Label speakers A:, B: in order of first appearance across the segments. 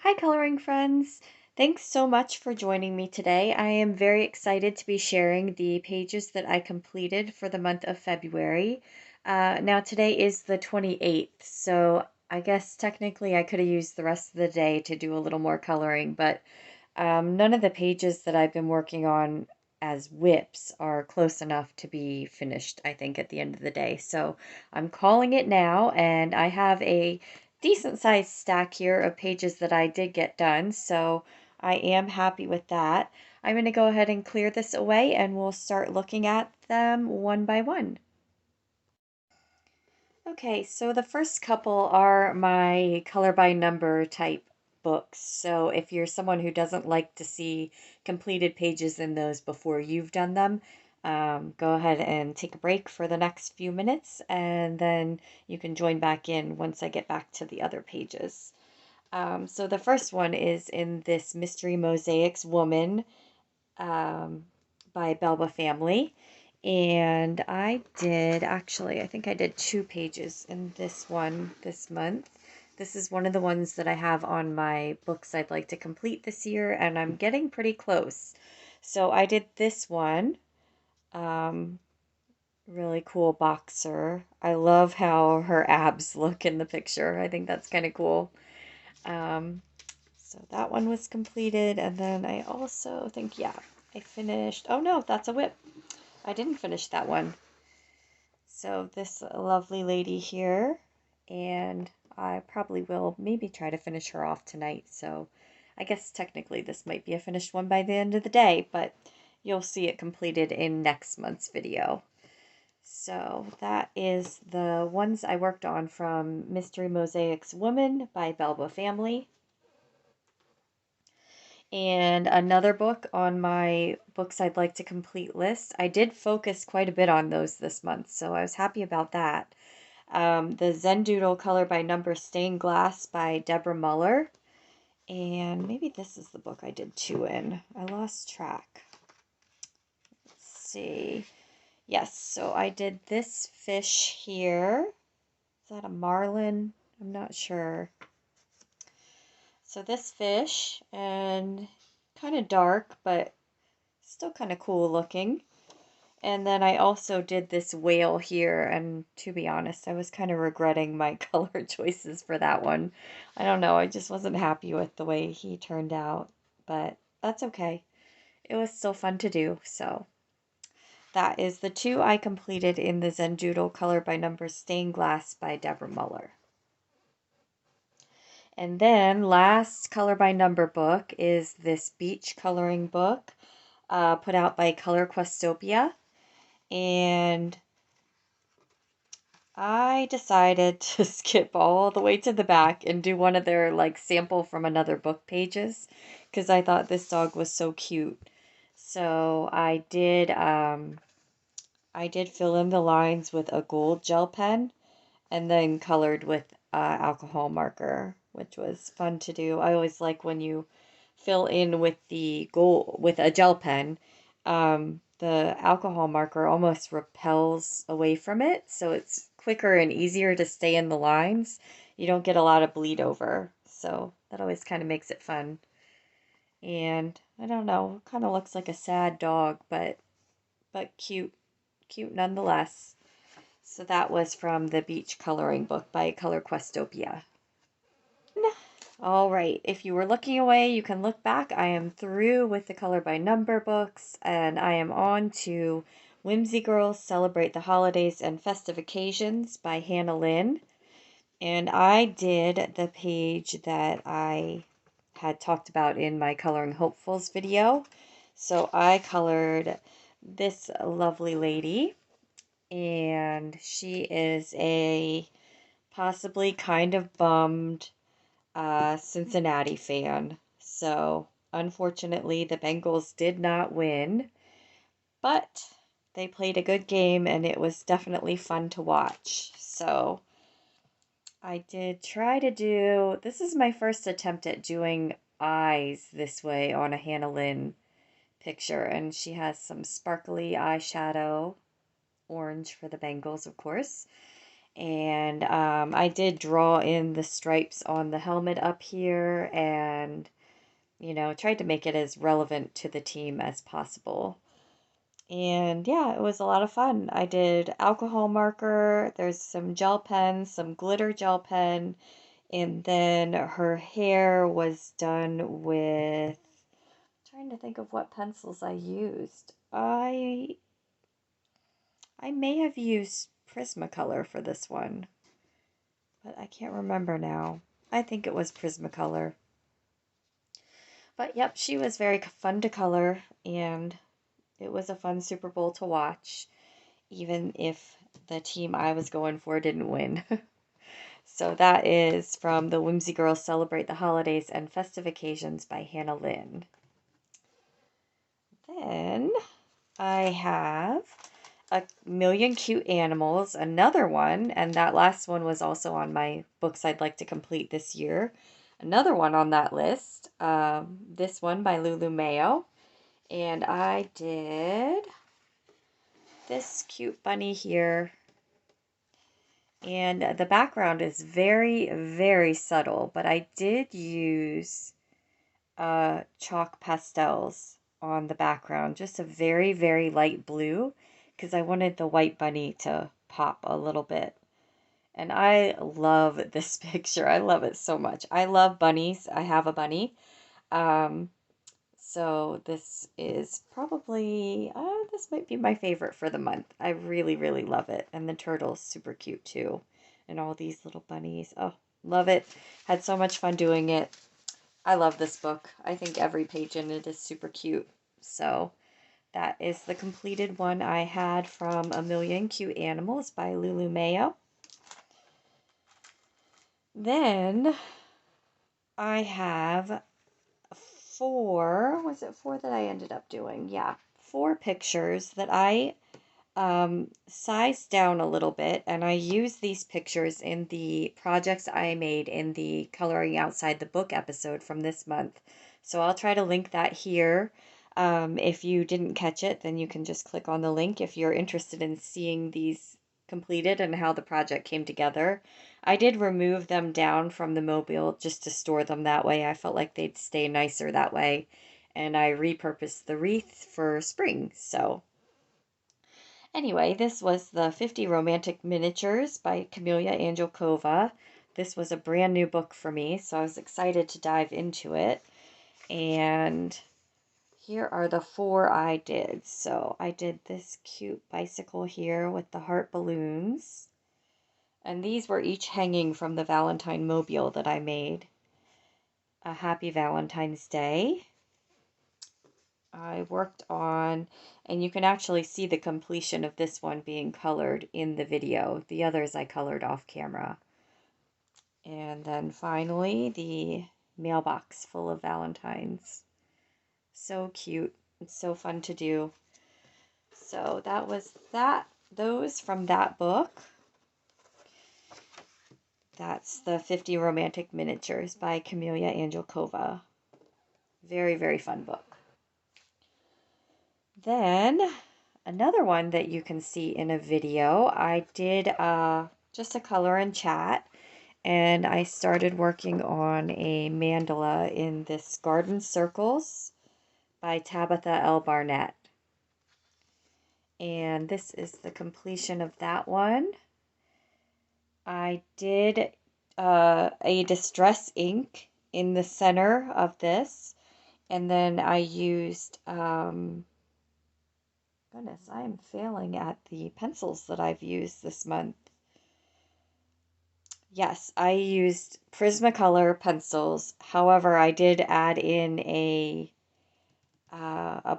A: Hi, coloring friends. Thanks so much for joining me today. I am very excited to be sharing the pages that I completed for the month of February. Now, today is the 28th, so I guess technically I could have used the rest of the day to do a little more coloring, but none of the pages that I've been working on as whips are close enough to be finished, I think, at the end of the day. So I'm calling it now, and I have a decent sized stack here of pages that I did get done, so I am happy with that. I'm going to go ahead and clear this away, and we'll start looking at them one by one. Okay, so the first couple are my color by number type books. So if you're someone who doesn't like to see completed pages in those before you've done them, go ahead and take a break for the next few minutes, and then you can join back in once I get back to the other pages. So the first one is in this Mystery Mosaics Woman um, by Belba Family. And I think I did 2 pages in this one this month. This is one of the ones that I have on my books I'd like to complete this year, and I'm getting pretty close. So I did this one. Um, Really cool boxer. I love how her abs look in the picture. I think that's kind of cool. Um, so that one was completed, and then I also think, yeah, I finished. Oh no, that's a whip. I didn't finish that one. So this lovely lady here, and I probably will maybe try to finish her off tonight. So I guess technically this might be a finished one by the end of the day, but you'll see it completed in next month's video. So that is the ones I worked on from Mystery Mosaics Woman by Belba Family. And another book on my books I'd like to complete list. I did focus quite a bit on those this month, so I was happy about that. The Zendoodle Color by Number Stained Glass by Deborah Muller. And maybe this is the book I did 2 in. I lost track. Let's see. Yes, so I did this fish here. Is that a marlin? I'm not sure. So this fish, and kind of dark, but still kind of cool looking. And then I also did this whale here, and to be honest, I was kind of regretting my color choices for that one. I don't know, I just wasn't happy with the way he turned out, but that's okay. It was still fun to do, so that is the 2 I completed in the Zendoodle Color by Number Stained Glass by Deborah Muller. And then last color by number book is this beach coloring book put out by Color Questopia. And I decided to skip all the way to the back and do one of their like sample from another book pages because I thought this dog was so cute. So I did fill in the lines with a gold gel pen and then colored with alcohol marker, which was fun to do. I always like when you fill in with the gold with a gel pen. The alcohol marker almost repels away from it, so it's quicker and easier to stay in the lines. You don't get a lot of bleed over, so that always kind of makes it fun. And I don't know, kind of looks like a sad dog, but cute, cute nonetheless. So that was from the beach coloring book by Color Questopia. All right, if you were looking away, you can look back. I am through with the color by number books, and I am on to Whimsy Girl Celebrate the Holidays and Festive Occasions by Hannah Lynn. And I did the page that I had talked about in my Coloring Hopefuls video. So I colored this lovely lady, and she is a possibly kind of bummed Cincinnati fan. So, unfortunately, the Bengals did not win, but they played a good game and it was definitely fun to watch. So, I did try to do this is my first attempt at doing eyes this way on a Hannah Lynn picture, and she has some sparkly eyeshadow, orange for the Bengals, of course. And I did draw in the stripes on the helmet up here and, you know, tried to make it as relevant to the team as possible. And yeah, it was a lot of fun. I did alcohol marker, there's some gel pens, some glitter gel pen, and then her hair was done with, trying to think of what pencils I used. I may have used Prismacolor for this one, but I can't remember now. I think it was Prismacolor. But yep, she was very fun to color, and it was a fun Super Bowl to watch, even if the team I was going for didn't win. So that is from the Whimsy Girl Celebrate the Holidays and Festive Occasions by Hannah Lynn. Then I have A Million Cute Animals, another one, and that last one was also on my books I'd like to complete this year. Another one on that list, this one by Lulu Mayo, and I did this cute bunny here, and the background is very, very subtle, but I did use chalk pastels on the background, just a very, very light blue, because I wanted the white bunny to pop a little bit. And I love this picture. I love it so much. I love bunnies. I have a bunny. Um, so this is probably, this might be my favorite for the month. I really, really love it. And the turtle's super cute too. And all these little bunnies. Oh, love it. Had so much fun doing it. I love this book. I think every page in it is super cute. So that is the completed one I had from A Million Cute Animals by Lulu Mayo. Then I have was it four that I ended up doing? Yeah, 4 pictures that I sized down a little bit, and I used these pictures in the projects I made in the Coloring Outside the Book episode from this month. So I'll try to link that here. If you didn't catch it, then you can just click on the link if you're interested in seeing these completed and how the project came together. I did remove them down from the mobile just to store them that way. I felt like they'd stay nicer that way. And I repurposed the wreath for spring. So anyway, this was the 50 Romantic Miniatures by Camelia Angelkova. This was a brand new book for me, so I was excited to dive into it. And here are the 4 I did. So I did this cute bicycle here with the heart balloons. And these were each hanging from the Valentine mobile that I made. A Happy Valentine's Day. I worked on, and you can actually see the completion of this one being colored in the video. The others I colored off camera. And then finally, the mailbox full of Valentines. So cute. It's so fun to do. So that was those from that book. That's the 50 Romantic Miniatures by Camelia Angelkova. Very, very fun book. Then another one that you can see in a video, I did just a color and chat, and I started working on a mandala in this Garden Circles by Tabitha L. Barnett. And this is the completion of that one. I did a distress ink in the center of this, and then I used, goodness, I am failing at the pencils that I've used this month. Yes, I used Prismacolor pencils. However, I did add in a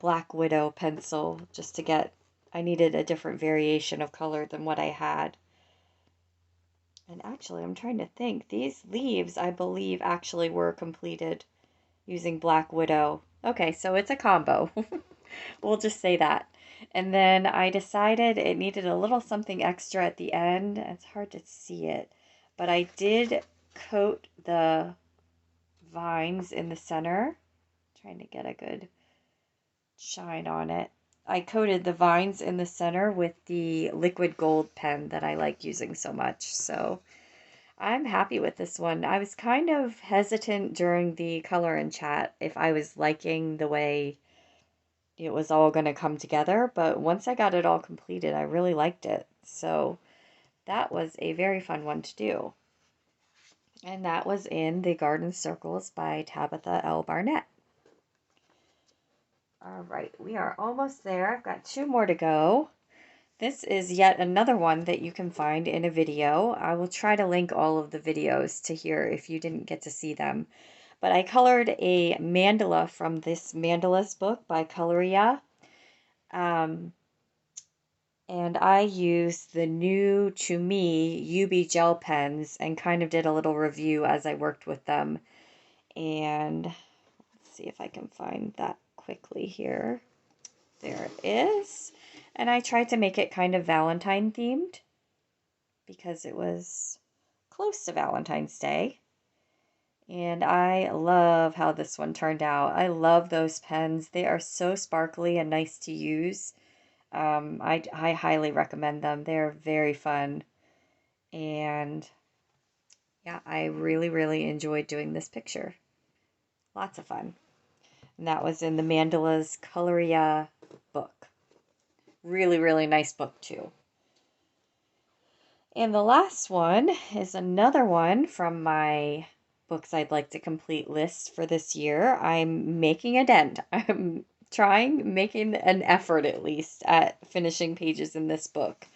A: Black Widow pencil just to get, I needed a different variation of color than what I had. And actually, I'm trying to think. These leaves, I believe, actually were completed using Black Widow. Okay, so it's a combo. We'll just say that. And then I decided it needed a little something extra at the end. It's hard to see it, but I did coat the vines in the center. Trying to get a good shine on it. I coated the vines in the center with the liquid gold pen that I like using so much. So I'm happy with this one. I was kind of hesitant during the color and chat if I was liking the way it was all going to come together, but once I got it all completed, I really liked it. So that was a very fun one to do. And that was in The Garden Circles by Tabitha L. Barnett. All right, we are almost there. I've got two more to go. This is yet another one that you can find in a video. I will try to link all of the videos to here if you didn't get to see them. But I colored a mandala from this Mandalas book by Coloria. Um, and I used the new, to me, UB gel pens and kind of did a little review as I worked with them. And let's see if I can find that quickly here. There it is. And I tried to make it kind of Valentine themed because it was close to Valentine's Day. And I love how this one turned out. I love those pens. They are so sparkly and nice to use. I highly recommend them. They're very fun. And yeah, I really, really enjoyed doing this picture. Lots of fun. And that was in the Mandala's Coloria book. Really, really nice book, too. And the last one is another one from my books I'd like to complete list for this year. I'm making a dent. I'm making an effort at least at finishing pages in this book.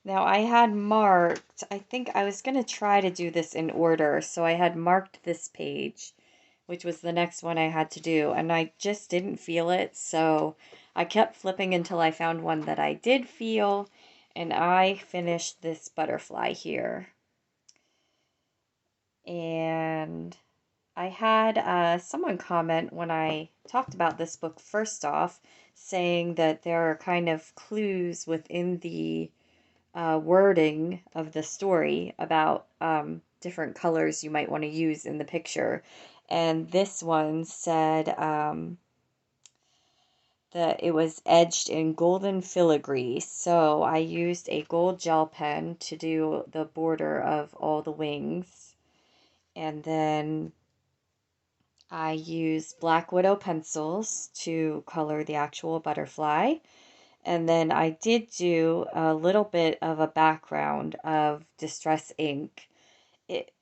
A: Now, I had marked, I think I was going to try to do this in order. So I had marked this page, which was the next one I had to do, and I just didn't feel it. So I kept flipping until I found one that I did feel, and I finished this butterfly here. And I had someone comment when I talked about this book first off, saying that there are kind of clues within the wording of the story about different colors you might want to use in the picture. And this one said that it was edged in golden filigree. So I used a gold gel pen to do the border of all the wings. And then I used Black Widow pencils to color the actual butterfly. And then I did do a little bit of a background of distress ink. It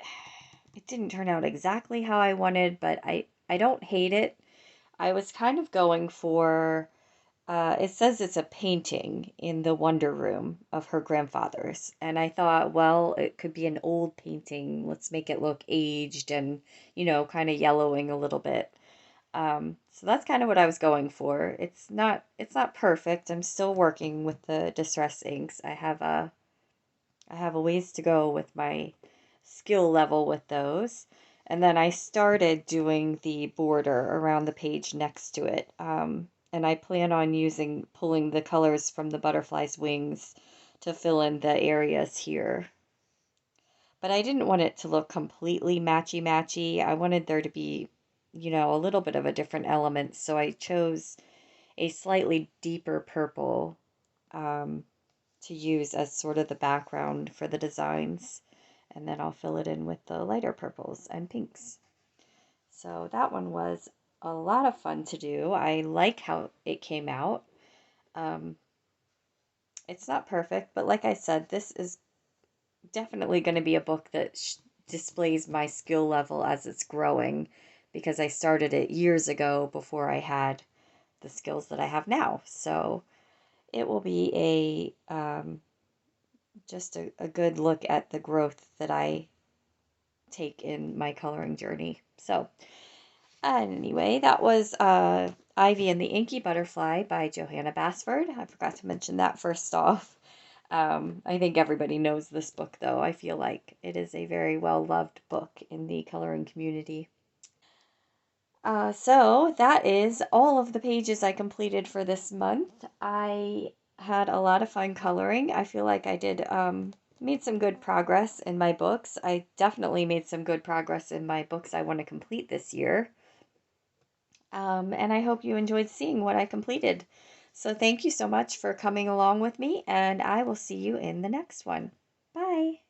A: it didn't turn out exactly how I wanted, but I don't hate it. I was kind of going for it says it's a painting in the Wonder Room of her grandfather's. And I thought, well, it could be an old painting. Let's make it look aged and, kind of yellowing a little bit. So that's kind of what I was going for. It's not perfect. I'm still working with the distress inks. I have a ways to go with my skill level with those. And then I started doing the border around the page next to it. And I plan on pulling the colors from the butterfly's wings to fill in the areas here. But I didn't want it to look completely matchy-matchy. I wanted there to be, a little bit of a different element. So I chose a slightly deeper purple to use as sort of the background for the designs. And then I'll fill it in with the lighter purples and pinks. So that one was a lot of fun to do. I like how it came out. Um, it's not perfect, but like I said, this is definitely going to be a book that displays my skill level as it's growing because I started it years ago before I had the skills that I have now. So it will be just a good look at the growth that I take in my coloring journey. So anyway, that was Ivy and the Inky Butterfly by Johanna Basford. I forgot to mention that first off. I think everybody knows this book, though. I feel like it is a very well-loved book in the coloring community. So that is all of the pages I completed for this month. I had a lot of fun coloring. I feel like I did made some good progress in my books. I definitely made some good progress in my books I want to complete this year. And I hope you enjoyed seeing what I completed. So thank you so much for coming along with me, and I will see you in the next one. Bye.